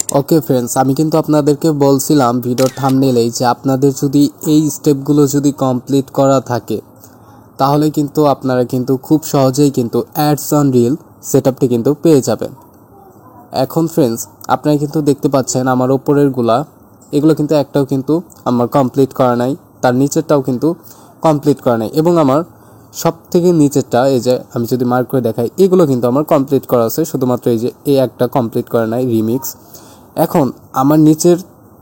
ওকে friends, আমি কিন্তু আপনাদেরকে বলছিলাম ভিডিওর থাম্বনেইলেই যে আপনাদের যদি এই স্টেপগুলো যদি কমপ্লিট করা থাকে তাহলে কিন্তু আপনারা কিন্তু খুব সহজেই কিন্তু অ্যাডস অন রিল সেটআপটি কিন্তু পেয়ে যাবেন। এখন फ्रेंड्स, আপনারা কিন্তু দেখতে পাচ্ছেন আমার উপরেরগুলা এগুলো কিন্তু একটাও কিন্তু আমার কমপ্লিট করা নাই, তার নিচেরটাও কিন্তু কমপ্লিট করা নাই এবং আমার সবথেকে নিচেরটা এই যে আমি যদি মার্ক করে দেখাই এগুলো কিন্তু আমার কমপ্লিট করা আছে, শুধুমাত্র এই যে এই একটা কমপ্লিট করা নাই রিমিক্স। এখন আমার নিচের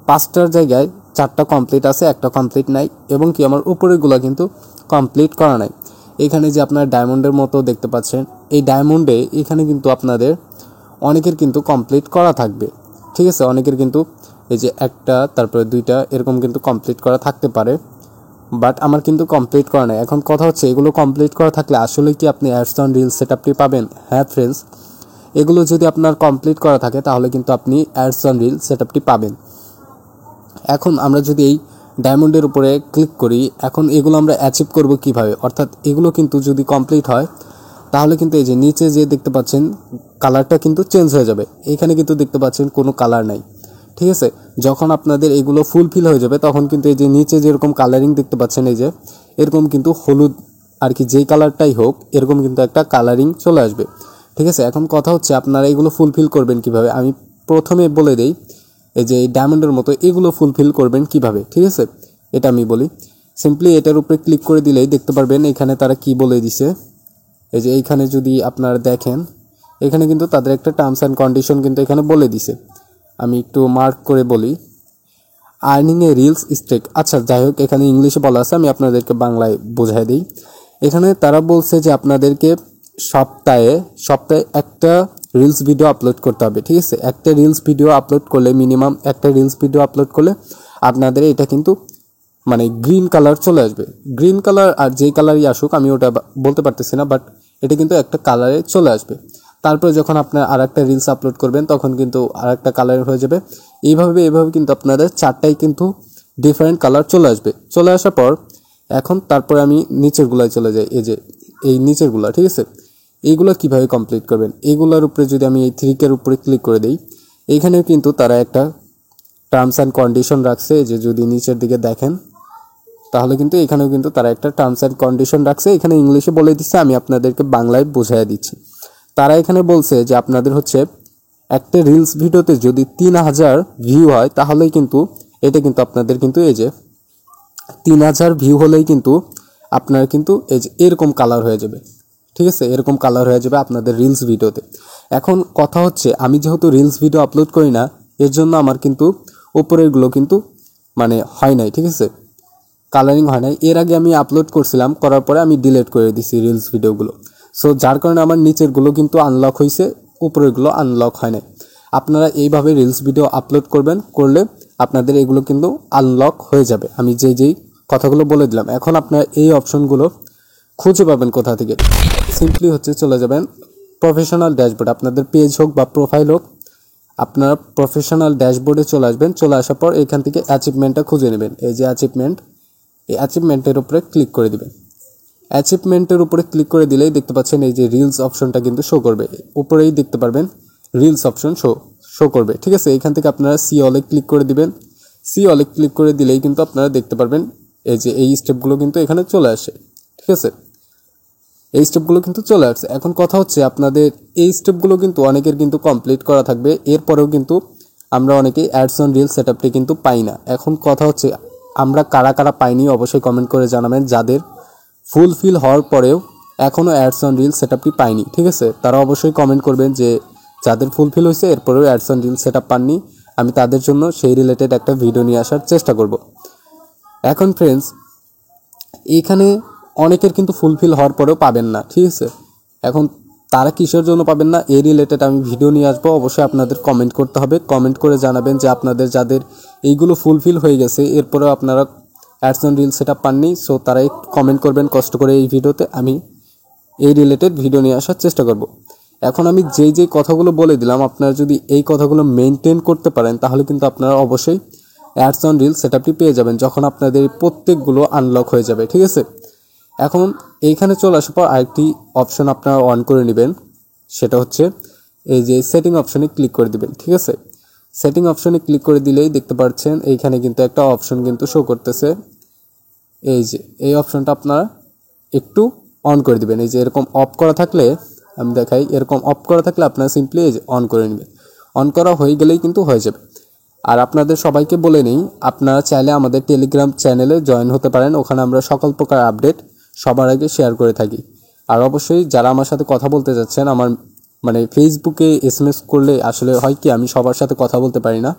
5টার জায়গায় 4টা কমপ্লিট আছে, একটা কমপ্লিট নাই এবং কি আমার উপরেরগুলো কিন্তু কমপ্লিট করা নাই। এখানে যে আপনার ডায়মন্ডের মতো দেখতে পাচ্ছেন, এই ডায়মন্ডে এখানে কিন্তু আপনাদের অনেকের কিন্তু কমপ্লিট করা থাকবে, ঠিক আছে। অনেকের কিন্তু এই যে একটা তারপরে 2টা এরকম কিন্তু কমপ্লিট করা থাকতে পারে, বাট আমার কিন্তু কমপ্লিট করা নাই। এখন কথা হচ্ছে এগুলো কমপ্লিট করা থাকলে আসলে কি আপনি অ্যাডস অন রিল সেটআপটি পাবেন? হ্যাঁ फ्रेंड्स, এগুলো যদি আপনার কমপ্লিট করা থাকে তাহলে কিন্তু আপনি অ্যাডস অন রিল সেটআপটি পাবেন। এখন আমরা যদি এই ডায়মন্ডের উপরে ক্লিক করি, এখন এগুলো আমরা অ্যাচিভ করব কিভাবে, অর্থাৎ এগুলো কিন্তু যদি কমপ্লিট হয় তাহলে কিন্তু এই যে নিচে যে দেখতে পাচ্ছেন কালারটা কিন্তু চেঞ্জ হয়ে যাবে। এখানে কিন্তু দেখতে পাচ্ছেন কোনো কালার নাই, ঠিক আছে। যখন আপনাদের এগুলো ফুলফিল হয়ে যাবে তখন কিন্তু এই যে নিচে যেরকম কালারিং দেখতে পাচ্ছেন এই যে এরকম কিন্তু হলুদ আর কি যেই কালারটাই হোক এরকম কিন্তু একটা কালারিং চলে আসবে, ঠিক আছে। এখন কথা হচ্ছে আপনারা এগুলো ফুলফিল করবেন কিভাবে, আমি প্রথমে বলে দেই। এই যে এই ডায়মন্ডের মতো এগুলো ফুলফিল করবেন কিভাবে, ঠিক আছে, এটা আমি বলি। সিম্পলি এটার উপরে ক্লিক করে দিলেই দেখতে পারবেন এখানে তারা কি বলে দিছে। এই যে এইখানে যদি আপনারা দেখেন এখানে কিন্তু তাদের একটা টার্মস অ্যান্ড কন্ডিশন কিন্তু এখানে বলে দিছে। আমি একটু মার্ক করে বলি, আর্নিং এ রিলস স্টেক। আচ্ছা যাই হোক, এখানে ইংলিশে বলা আছে, আমি আপনাদেরকে বাংলায় বোঝাই দিই। এখানে তারা বলছে যে আপনাদেরকে সপ্তাহে একটা রিলস ভিডিও আপলোড করতে হবে, ঠিক আছে। একটা রিলস ভিডিও আপলোড করলে মিনিমাম একটা রিলস ভিডিও আপলোড করলে আপনাদের এটা কিন্তু মানে গ্রিন কালার চলে আসবে। গ্রিন কালার আর যেই কালারই আসুক আমি ওটা বলতে পারতেছি না, বাট এটা কিন্তু একটা কালারে চলে আসবে। তারপরে যখন আপনার আর একটা রিলস আপলোড করবেন তখন কিন্তু আর একটা কালার হয়ে যাবে। এইভাবে কিন্তু আপনাদের 4টাই কিন্তু ডিফারেন্ট কালার চলে আসবে। চলে আসার পর এখন তারপরে আমি নিচের গুলায় চলে যাই, এই যে এই নিচের গুলা, ঠিক আছে। এইগুলো কিভাবে কমপ্লিট করবেন, এইগুলোর উপরে যদি আমি এই 3 উপরে ক্লিক করে দিই এইখানেও কিন্তু তারা একটা টার্মস অ্যান্ড কন্ডিশন রাখছে। যে যদি নিচের দিকে দেখেন তাহলে কিন্তু এখানেও কিন্তু তারা একটা টার্মস অ্যান্ড কন্ডিশন রাখছে, এখানে ইংলিশে বলে দিচ্ছে, আমি আপনাদেরকে বাংলায় বোঝাই দিচ্ছি। তারা এখানে বলছে যে আপনাদের হচ্ছে একটা রিলস ভিডিওতে যদি 3000 ভিউ হয় তাহলেই কিন্তু এটা কিন্তু আপনাদের কিন্তু এই যে 3000 ভিউ হলেই কিন্তু আপনার কিন্তু এই যে এরকম কালার হয়ে যাবে, ঠিক আছে। এরকম কালার হয়ে যাবে আপনাদের রিলস ভিডিওতে। এখন কথা হচ্ছে আমি যেহেতু রিলস ভিডিও আপলোড করি না এর জন্য আমার কিন্তু উপরেরগুলো কিন্তু মানে হয় নাই, ঠিক আছে, কালারিং হয় নাই। এর আগে আমি আপলোড করছিলাম, করার পরে আমি ডিলিট করে দিছি রিলস ভিডিওগুলো। সো যার কারণে আমার নিচেরগুলো কিন্তু আনলক হয়েছে, উপরেরগুলো আনলক হয় নাই। আপনারা এইভাবে রিলস ভিডিও আপলোড করলে আপনাদের এগুলো কিন্তু আনলক হয়ে যাবে, আমি যেই কথাগুলো বলে দিলাম। এখন আপনারা এই অপশনগুলো খুঁজে পাবেন কোথা থেকে? সিম্পলি হচ্ছে চলে যাবেন প্রফেশনাল ড্যাশবোর্ড, আপনাদের পেজ হোক বা প্রোফাইল হোক, আপনারা প্রফেশনাল ড্যাশবোর্ডে চলে আসবেন। চলে আসার পর এখান থেকে অ্যাচিভমেন্টটা খুঁজে নেবেন। এই যে অ্যাচিভমেন্ট, এই অ্যাচিভমেন্টের উপরে ক্লিক করে দিবেন। অ্যাচিভমেন্টের উপরে ক্লিক করে দিলেই দেখতে পাচ্ছেন এই যে রিলস অপশনটা কিন্তু শো করবে, উপরেই দেখতে পারবেন রিলস অপশন শো করবে, ঠিক আছে। এখান থেকে আপনারা সি অলে ক্লিক করে দিবেন। সি অলে ক্লিক করে দিলেই কিন্তু আপনারা দেখতে পারবেন এই যে এই স্টেপগুলো কিন্তু এখানে চলে আসে, ঠিক আছে। এই স্টেপগুলো কিন্তু চলে আসছে। এখন কথা হচ্ছে আপনাদের এই স্টেপগুলো কিন্তু অনেকের কিন্তু কমপ্লিট করা থাকবে, এরপরেও কিন্তু আমরা অনেকেই অ্যাডস অন রিল সেটআপটি কিন্তু পাই না। এখন কথা হচ্ছে আমরা কারা পাইনি অবশ্যই কমেন্ট করে জানাবেন। যাদের ফুলফিল হওয়ার পরেও এখনও অ্যাডস অন রিল সেটআপটি পাইনি, ঠিক আছে, তারা অবশ্যই কমেন্ট করবেন যে যাদের ফুলফিল হয়েছে এরপরেও অ্যাডস অন রিল সেটআপ পাননি, আমি তাদের জন্য সেই রিলেটেড একটা ভিডিও নিয়ে আসার চেষ্টা করব। এখন ফ্রেন্ডস, এইখানে অনেকের কিন্তু ফুলফিল হওয়ার পরেও পাবেন না, ঠিক আছে। এখন তারা কিসের জন্য পাবেন না এই রিলেটেড আমি ভিডিও নিয়ে আসবো। অবশ্যই আপনাদের কমেন্ট করতে হবে, কমেন্ট করে জানাবেন যে আপনাদের যাদের এইগুলো ফুলফিল হয়ে গেছে এরপরেও আপনারা অ্যাডস অন রিল সেটআপ পাননি। সো তারা একটু কমেন্ট করবেন কষ্ট করে এই ভিডিওতে, আমি এই রিলেটেড ভিডিও নিয়ে আসার চেষ্টা করব। এখন আমি যেই কথাগুলো বলে দিলাম আপনারা যদি এই কথাগুলো মেনটেন করতে পারেন তাহলে কিন্তু আপনারা অবশ্যই অ্যাডস অন রিল সেটআপটি পেয়ে যাবেন যখন আপনাদের প্রত্যেকগুলো আনলক হয়ে যাবে, ঠিক আছে। এখন এইখানে চলে আসার পর আরেকটি অপশন আপনারা অন করে নেবেন, সেটা হচ্ছে এই যে সেটিং অপশনে ক্লিক করে দিবেন, ঠিক আছে। সেটিং অপশনে ক্লিক করে দিলেই দেখতে পাচ্ছেন এইখানে কিন্তু একটা অপশন কিন্তু শো করতেছে। এই যে এই অপশনটা আপনারা একটু অন করে দিবেন। এই যে এরকম অফ করা থাকলে আমি দেখাই, এরকম অফ করা থাকলে আপনারা সিম্পলি এই যে অন করে নেবেন। অন করা হয়ে গেলেই কিন্তু হয়ে যাবে। আর আপনাদের সবাইকে বলে নিই, আপনারা চাইলে আমাদের টেলিগ্রাম চ্যানেলে জয়েন হতে পারেন। ওখানে আমরা সকল প্রকার আপডেট সবার আগে শেয়ার করে থাকি। আর অবশ্যই যারা আমার সাথে কথা বলতে যাচ্ছেন, আমার মানে ফেসবুকে SMS করলে আসলে হয় কি আমি সবার সাথে কথা বলতে পারি না।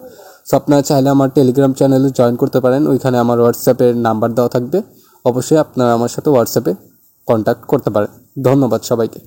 সো আপনারা চাইলে আমার টেলিগ্রাম চ্যানেলে জয়েন করতে পারেন। ওইখানে আমার হোয়াটসঅ্যাপের নাম্বার দেওয়া থাকবে। অবশ্যই আপনারা আমার সাথে হোয়াটসঅ্যাপে কন্ট্যাক্ট করতে পারেন। ধন্যবাদ সবাইকে।